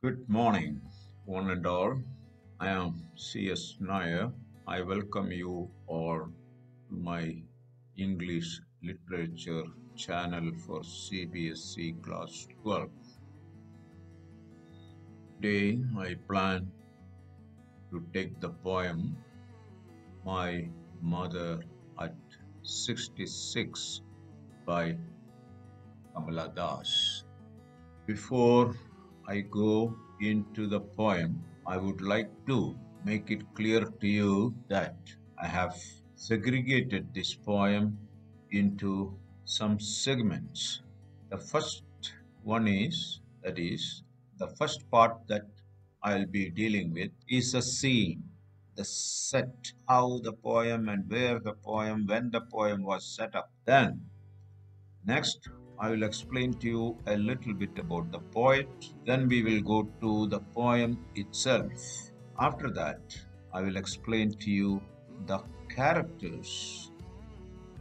Good morning, one and all. I am CS.Nair. I welcome you all to my English literature channel for CBSE Class 12. Today, I plan to take the poem My Mother at 66 by Kamla Das. Before I go into the poem, I would like to make it clear to you that I have segregated this poem into some segments. The first one is, the first part that I'll be dealing with is a scene, the set, how the poem and where the poem, when the poem was set up. Then next, I will explain to you a little bit about the poet. Then we will go to the poem itself. After that, I will explain to you the characters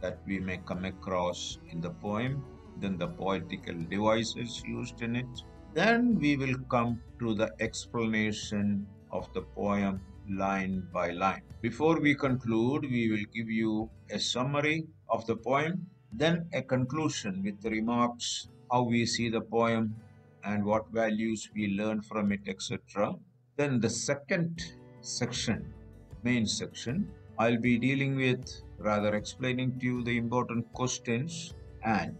that we may come across in the poem, then the poetical devices used in it. Then we will come to the explanation of the poem line by line. Before we conclude, we will give you a summary of the poem, then a conclusion with the remarks how we see the poem and what values we learn from it, etc. Then the second section, main section, I'll be dealing with, rather explaining to you the important questions, and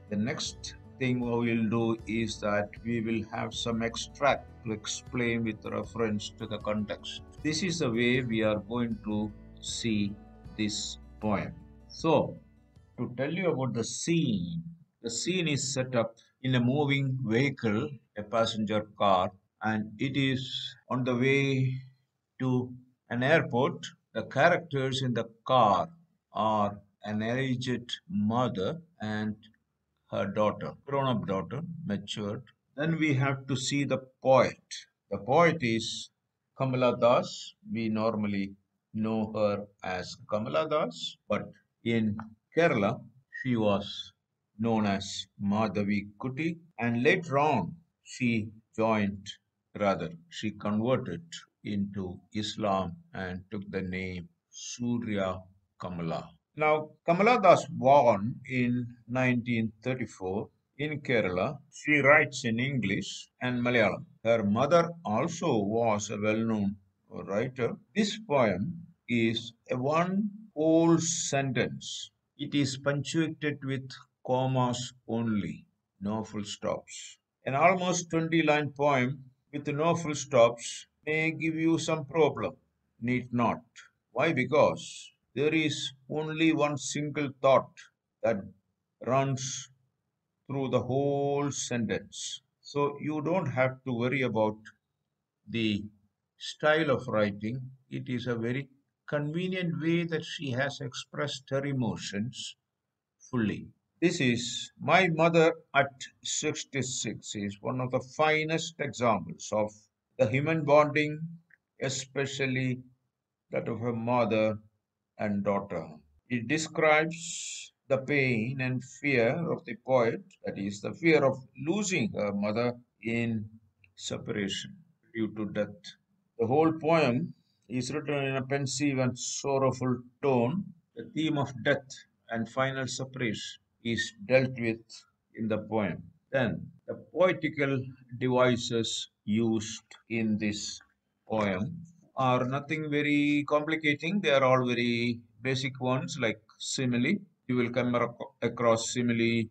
the next thing we will do is that we will have some extract to explain with reference to the context. This is the way we are going to see this poem. So, to tell you about the scene is set up in a moving vehicle, a passenger car, and it is on the way to an airport. The characters in the car are an aged mother and her daughter, grown up daughter, matured. Then we have to see the poet. The poet is Kamala Das. We normally know her as Kamala Das, but in Kerala, she was known as Madhavi Kuti, and later on, she joined, rather, she converted into Islam and took the name Surya Kamala. Now, Kamala Das born in 1934 in Kerala. She writes in English and Malayalam. Her mother also was a well-known writer. This poem is a one whole sentence. It is punctuated with commas only, no full stops. An almost 20-line poem with no full stops may give you some problem. Need not. Why? Because there is only one single thought that runs through the whole sentence. So you don't have to worry about the style of writing. It is a very convenient way that she has expressed her emotions fully. This is My Mother at 66 is one of the finest examples of the human bonding, especially that of a mother and daughter. It describes the pain and fear of the poet, that is, the fear of losing her mother in separation due to death. The whole poem is written in a pensive and sorrowful tone. The theme of death and final separation is dealt with in the poem. Then, the poetical devices used in this poem are nothing very complicating. They are all very basic ones like simile. You will come across simile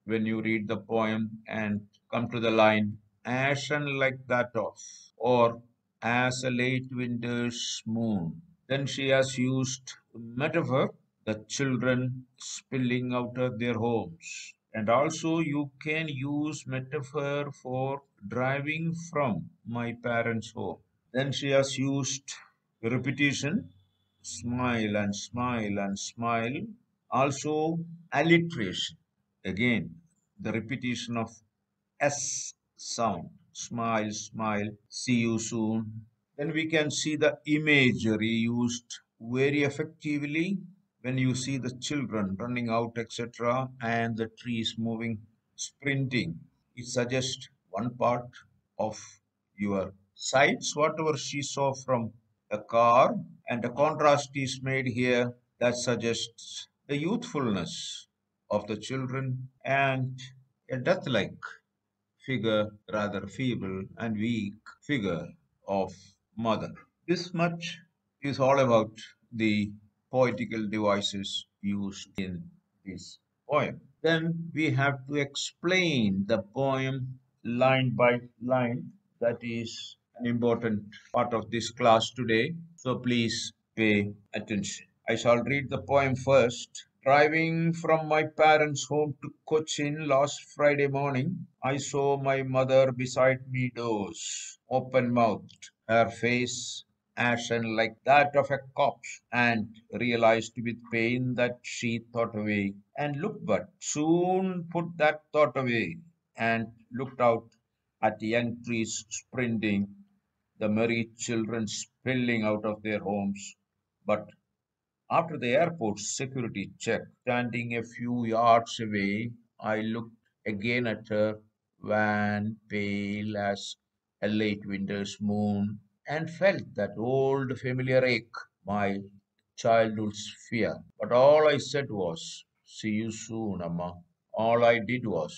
when you read the poem and come to the line, ashen like that of, or as a late winter's moon. Then she has used metaphor, the children spilling out of their homes. And also you can use metaphor for driving from my parents' home. Then she has used repetition, smile and smile and smile. Also alliteration. Again, the repetition of S sound. Smile, smile, see you soon. Then we can see the imagery used very effectively when you see the children running out, etc., and the trees moving, sprinting. It suggests one part of your sights, whatever she saw from the car, and a contrast is made here that suggests the youthfulness of the children and a death-like figure, rather feeble and weak figure of mother. This much is all about the poetical devices used in this poem. Then we have to explain the poem line by line. That is an important part of this class today. So please pay attention. I shall read the poem first. Driving from my parents' home to Cochin last Friday morning, I saw my mother beside me doze, open mouthed, her face ashen like that of a corpse, and realized with pain that she thought away and looked, but soon put that thought away and looked out at the young trees sprinting, the merry children spilling out of their homes. But after the airport's security check, standing a few yards away, I looked again at her, wan, pale as a late winter's moon, and felt that old familiar ache, my childhood's fear. But all I said was, "See you soon, Amma." All I did was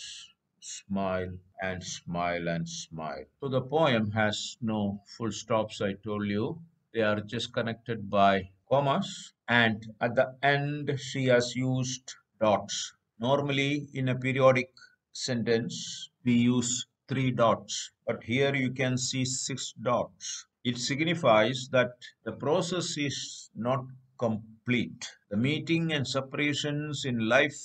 smile and smile and smile. So the poem has no full stops, I told you. They are just connected by commas. And at the end, she has used dots. Normally, in a periodic sentence, we use three dots. But here you can see six dots. It signifies that the process is not complete. The meeting and separations in life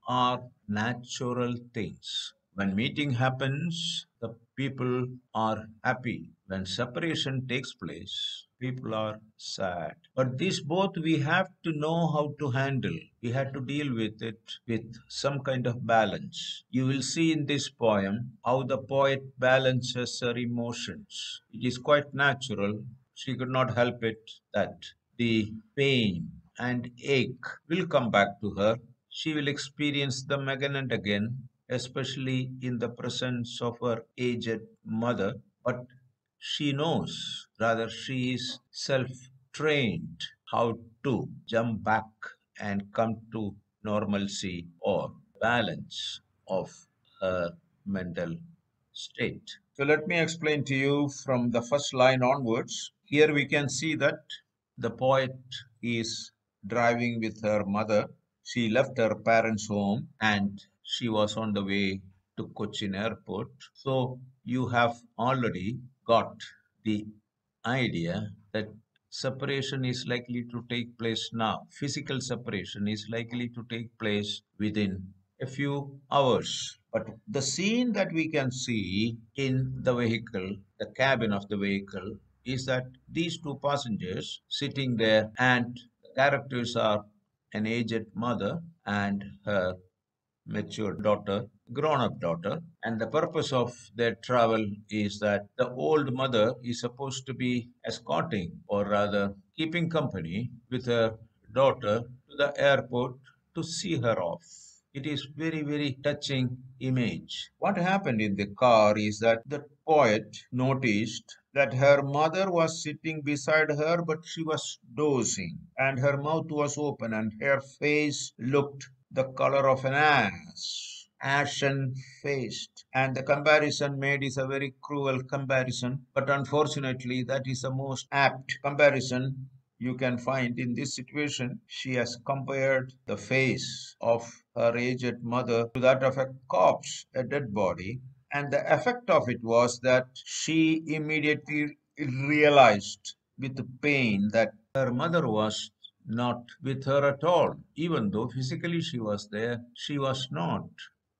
are natural things. When meeting happens, the people are happy. When separation takes place, people are sad. But this both we have to know how to handle. We have to deal with it with some kind of balance. You will see in this poem how the poet balances her emotions. It is quite natural. She could not help it that the pain and ache will come back to her. She will experience them again and again, especially in the presence of her aged mother. But she knows, rather, she is self trained how to jump back and come to normalcy or balance of her mental state. So let me explain to you from the first line onwards. Here we can see that the poet is driving with her mother. She left her parents' home and she was on the way to Cochin airport. So you have already got the idea that separation is likely to take place now. Physical separation is likely to take place within a few hours. But the scene that we can see in the vehicle, the cabin of the vehicle, is that these two passengers sitting there, and the characters are an aged mother and her mature daughter, grown up daughter. And the purpose of their travel is that the old mother is supposed to be escorting, or rather keeping company with her daughter to the airport to see her off. It is very, very touching image. What happened in the car is that the poet noticed that her mother was sitting beside her, but she was dozing, and her mouth was open, and her face looked the color of an ass, ashen faced. And the comparison made is a very cruel comparison, but unfortunately, that is the most apt comparison you can find in this situation. She has compared the face of her aged mother to that of a corpse, a dead body. And the effect of it was that she immediately realized with pain that her mother was not with her at all. Even though physically she was there, she was not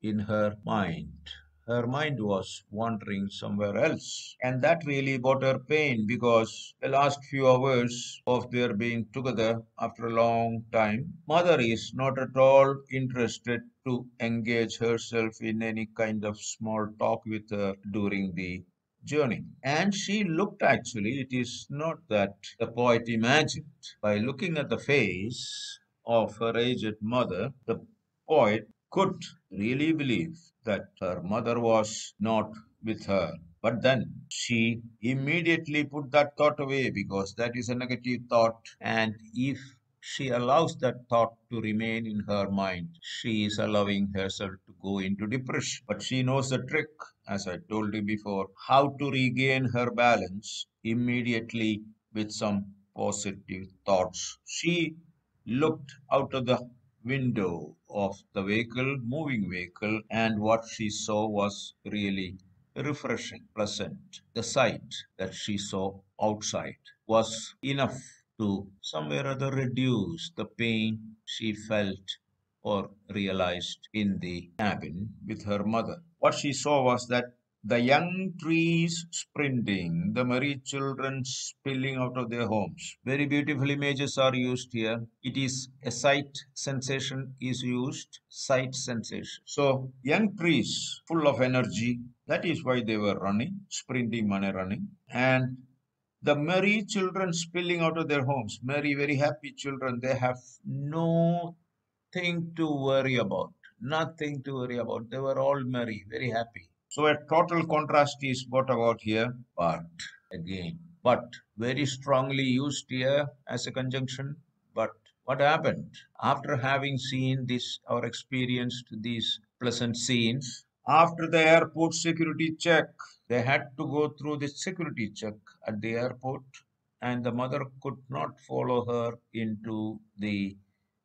in her mind. Her mind was wandering somewhere else. And that really brought her pain because the last few hours of their being together after a long time, mother is not at all interested to engage herself in any kind of small talk with her during the journey. And she looked, actually, it is not that the poet imagined. By looking at the face of her aged mother, the poet could really believe that her mother was not with her. But then she immediately put that thought away because that is a negative thought. And if she allows that thought to remain in her mind, she is allowing herself to go into depression. But she knows the trick, as I told you before, how to regain her balance immediately with some positive thoughts. She looked out of the window of the vehicle, moving vehicle, and what she saw was really refreshing, pleasant. The sight that she saw outside was enough to somewhere or other reduce the pain she felt or realized in the cabin with her mother. What she saw was that the young trees sprinting, the merry children spilling out of their homes. Very beautiful images are used here. It is a sight sensation is used, sight sensation. So young trees full of energy. That is why they were running, sprinting and running. And the merry children spilling out of their homes, merry, very happy children, they have no thing to worry about. Nothing to worry about. They were all merry, very happy. So a total contrast is brought about here. But again, but very strongly used here as a conjunction. But what happened? After having seen this or experienced these pleasant scenes, after the airport security check, they had to go through the security check at the airport, and the mother could not follow her into the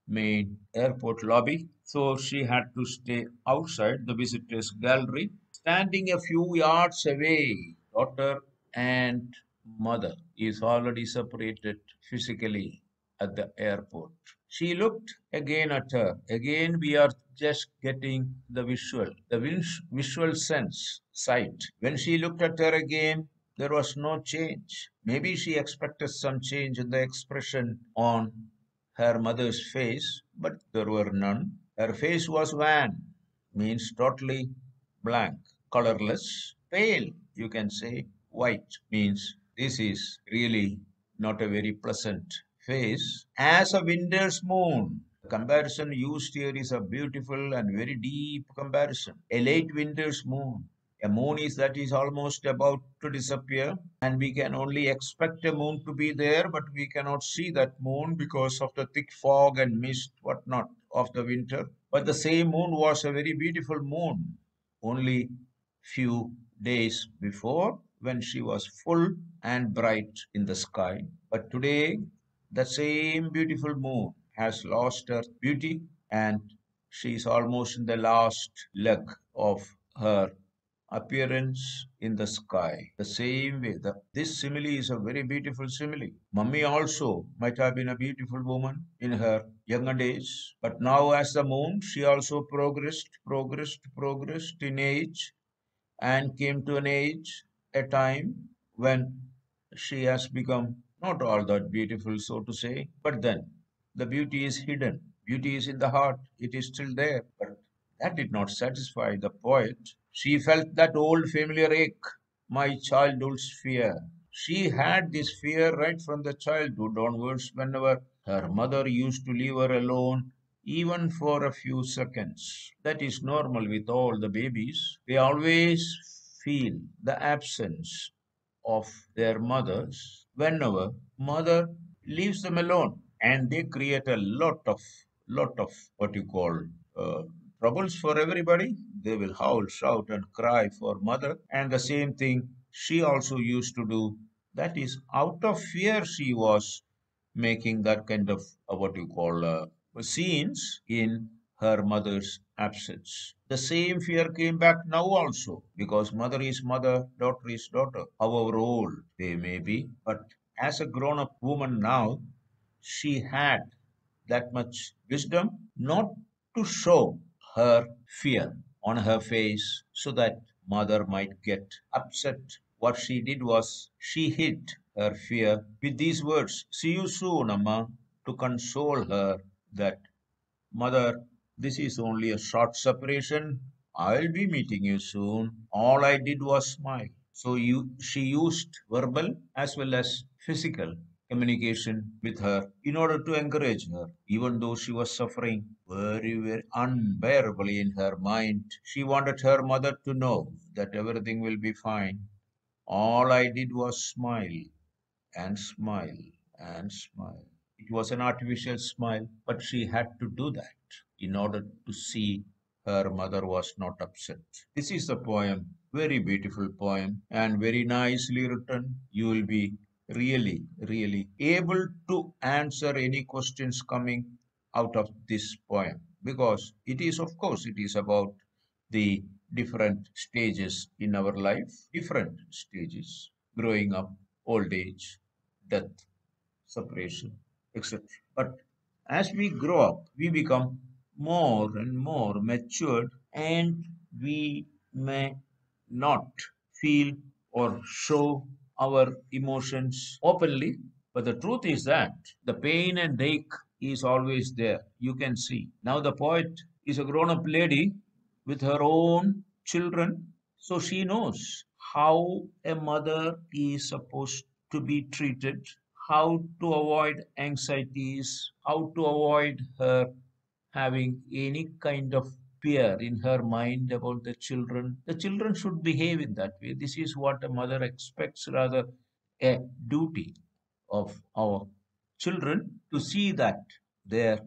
main airport lobby, so she had to stay outside the visitors' gallery, standing a few yards away. Daughter and mother is already separated physically at the airport. She looked again at her. Again, we are just getting the visual, the visual sense, sight. When she looked at her again, there was no change. Maybe she expected some change in the expression on her mother's face, but there were none. Her face was wan, means totally blank, colorless, pale, you can say. White means this is really not a very pleasant face. As a winter's moon, the comparison used here is a beautiful and very deep comparison. A late winter's moon. A moon is that is almost about to disappear, and we can only expect a moon to be there, but we cannot see that moon because of the thick fog and mist, whatnot, of the winter. But the same moon was a very beautiful moon only few days before when she was full and bright in the sky. But today, the same beautiful moon has lost her beauty and she is almost in the last leg of her appearance in the sky. The same way, this simile is a very beautiful simile. Mummy also might have been a beautiful woman in her younger days, but now as the moon, she also progressed in age and came to an age, a time when she has become not all that beautiful, so to say, but then the beauty is hidden. Beauty is in the heart, it is still there. But that did not satisfy the poet. She felt that old familiar ache, my childhood's fear. She had this fear right from the childhood onwards whenever her mother used to leave her alone even for a few seconds. That is normal with all the babies. They always feel the absence of their mothers whenever mother leaves them alone, and they create a lot of what you call uh, troubles for everybody. They will howl, shout, and cry for mother, and the same thing she also used to do. That is out of fear she was making that kind of what you call scenes in her mother's absence. The same fear came back now also because mother is mother, daughter is daughter, however old they may be. But as a grown up woman now, she had that much wisdom not to show her fear on her face so that mother might get upset. What she did was she hid her fear with these words, "See you soon, Amma," to console her that, "Mother, this is only a short separation. I'll be meeting you soon." All I did was smile. So she used verbal as well as physical communication with her in order to encourage her, even though she was suffering very, very unbearably in her mind. She wanted her mother to know that everything will be fine. All I did was smile and smile and smile. It was an artificial smile, but she had to do that in order to see her mother was not upset. This is a poem, very beautiful poem, and very nicely written. You will be really, really able to answer any questions coming out of this poem because it is, of course, it is about the different stages in our life, different stages growing up, old age, death, separation, etc. But as we grow up, we become more and more matured and we may not feel or show our emotions openly. But the truth is that the pain and ache is always there. You can see. Now, the poet is a grown up lady with her own children, so she knows how a mother is supposed to be treated, how to avoid anxieties, how to avoid her having any kind of fear in her mind about the children. The children should behave in that way. This is what a mother expects, rather, a duty of our children to see that their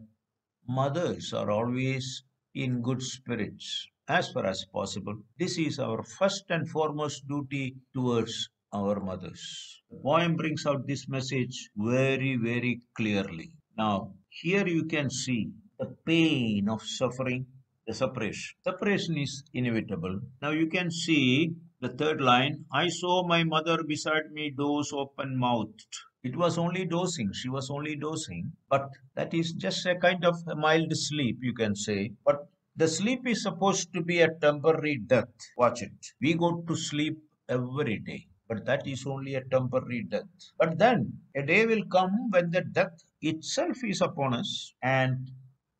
mothers are always in good spirits as far as possible. This is our first and foremost duty towards our mothers. The poem brings out this message very, very clearly. Now, here you can see the pain of suffering, the separation. Separation is inevitable. Now, you can see the third line. I saw my mother beside me, doze open mouthed. It was only dosing. She was only dosing, but that is just a kind of a mild sleep, you can say. But the sleep is supposed to be a temporary death. Watch it. We go to sleep every day, but that is only a temporary death. But then a day will come when the death itself is upon us, and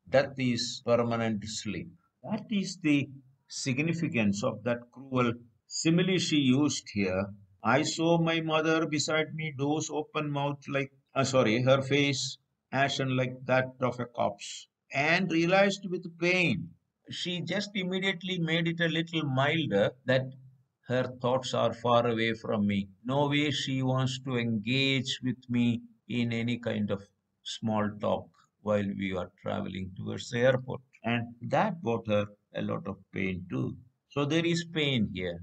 death is permanent sleep. That is the significance of that cruel simile she used here. I saw my mother beside me, doze open mouth like, her face ashen like that of a corpse, and realized with pain. She just immediately made it a little milder that her thoughts are far away from me. No way she wants to engage with me in any kind of small talk while we are traveling towards the airport. And that brought her a lot of pain too. So there is pain here,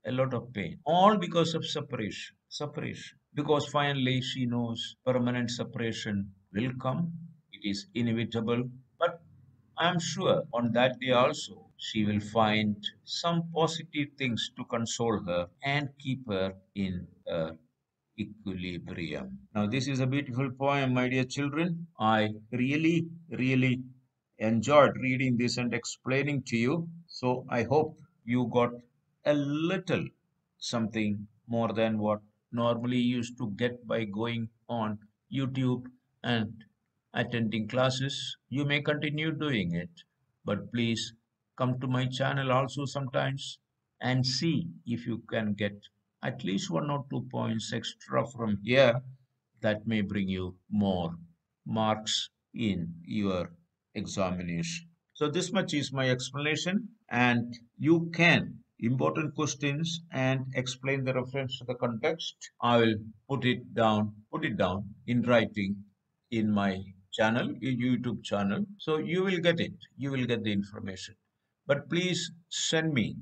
a lot of pain, all because of separation. Separation. Because finally she knows permanent separation will come, it is inevitable. But I'm sure on that day also she will find some positive things to console her and keep her in equilibrium. Now, this is a beautiful poem, my dear children. I really, really enjoyed reading this and explaining to you. So, I hope you got a little something more than what normally used to get by going on YouTube and attending classes. You may continue doing it, but please come to my channel also sometimes and see if you can get at least 1 or 2 points extra from here that may bring you more marks in your examination. So this much is my explanation, and you can important questions and explain the reference to the context. I will put it down in writing in my channel, YouTube channel. So you will get it. You will get the information. But please send me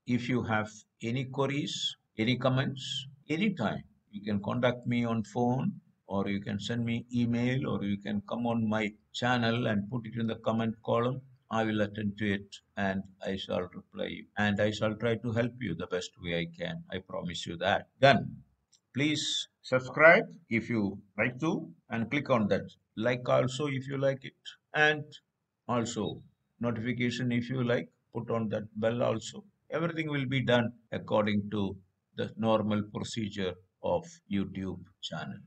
if you have any queries, any comments, anytime. You can contact me on phone or you can send me email or you can come on my channel and put it in the comment column. I will attend to it and I shall reply you. And I shall try to help you the best way I can. I promise you that. Then please subscribe if you like to and click on that like also if you like it, and also notification if you like, put on that bell also. Everything will be done according to the normal procedure of YouTube channel.